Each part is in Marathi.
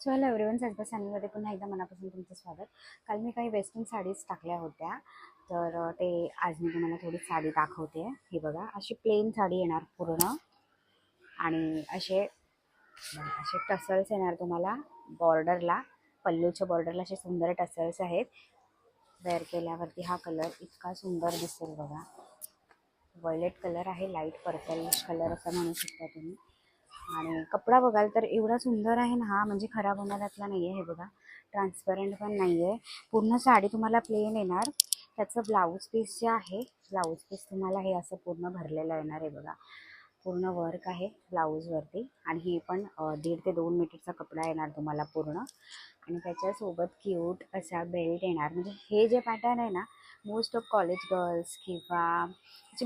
सो हॅलो एव्हरीवन, सॅजबा चॅनलमध्ये पुन्हा एकदा मनापासून तुमचं स्वागत. काल मी काही वेस्टर्न साडीज टाकल्या होत्या, तर ते आज मी तुम्हाला थोडी साडी दाखवते. ही बघा, अशी प्लेन साडी येणार पूर्ण आणि असे असे टसल्स येणार तुम्हाला बॉर्डरला. पल्लूच्या बॉर्डरला असे सुंदर टसल्स आहेत. वेअर केल्यावरती हा कलर इतका सुंदर दिसेल बघा. व्हायलेट कलर आहे, लाईट पर्पलिश कलर असं म्हणू शकता तुम्ही. आणि कपडा बघाल तर एवढा सुंदर आहे ना हा, म्हणजे खराब होणाऱ्यातला नाही आहे. हे बघा, ट्रान्सपरंट पण नाही आहे. पूर्ण साडी तुम्हाला प्लेन येणार. त्याचं ब्लाऊज पीस जे आहे, ब्लाऊज पीस तुम्हाला हे असं पूर्ण भरलेलं येणार आहे बघा. पूर्ण वर्क आहे ब्लाऊजवरती आणि ही पण 1.5 ते 2 मीटरचा कपडा येणार तुम्हाला पूर्ण. आणि त्याच्यासोबत क्यूट असा बेल्ट येणार. म्हणजे हे जे पॅटर्न आहे ना, मोस्ट ऑफ कॉलेज गर्ल्स किंवा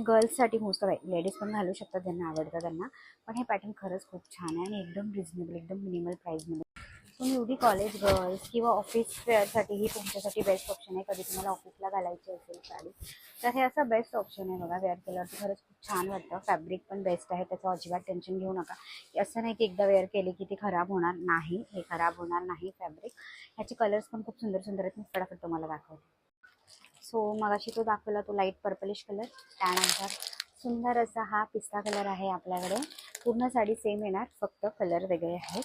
गर्ल्ससाठी मोस्ट ऑफ लेडीज पण घालू शकतात ज्यांना आवडतं त्यांना. पण हे पॅटर्न खरंच खूप छान आहे आणि एकदम रिजनेबल, एकदम मिनिमल प्राईजमध्ये. सो एवढी कॉलेज गर्ल्स किंवा ऑफिस वेअरसाठीही तुमच्यासाठी बेस्ट ऑप्शन आहे. कधी तुम्हाला ऑफिसला घालायची असेल साडी तर हे असं बेस्ट ऑप्शन आहे बघा. वेअर केल्यावरती खरंच खूप छान वाटतं. फॅब्रिक पण बेस्ट आहे, त्याचं अजिबात टेन्शन घेऊ नका. असं नाही की एकदा वेअर केली की ती खराब होणार नाही. हे खराब होणार नाही फॅब्रिक. ह्याचे कलर्स पण खूप सुंदर सुंदर आहेत. मी फटाफट तुम्हाला दाखवते. सो मगाशी तो दाखवला तो लाईट पर्पलिश कलर, त्यानंतर सुंदर असा हा पिस्ता कलर आहे आपल्याकडे. पूर्ण साडी सेम येणार, फक्त कलर वेगळे आहेत.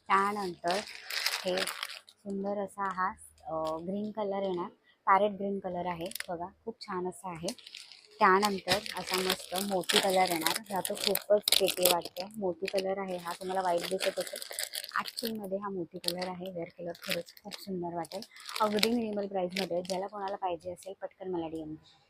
त्यानंतर हे सुंदर असा हा ग्रीन कलर येणार. पॅरेट ग्रीन कलर आहे बघा, खूप छान असा आहे. त्यानंतर असा मस्त मोती कलर येणार. हा तो खूपच केके वाटतो. मोती कलर आहे हा, तुम्हाला वाईट दिसत असेल. ॲक्च्युअलमध्ये हा मोती कलर आहे. वेअर कलर खरंच खूप सुंदर वाटेल. अगदी मिनिमल प्राईजमध्ये. ज्याला कोणाला पाहिजे असेल पटकन मला DM करा.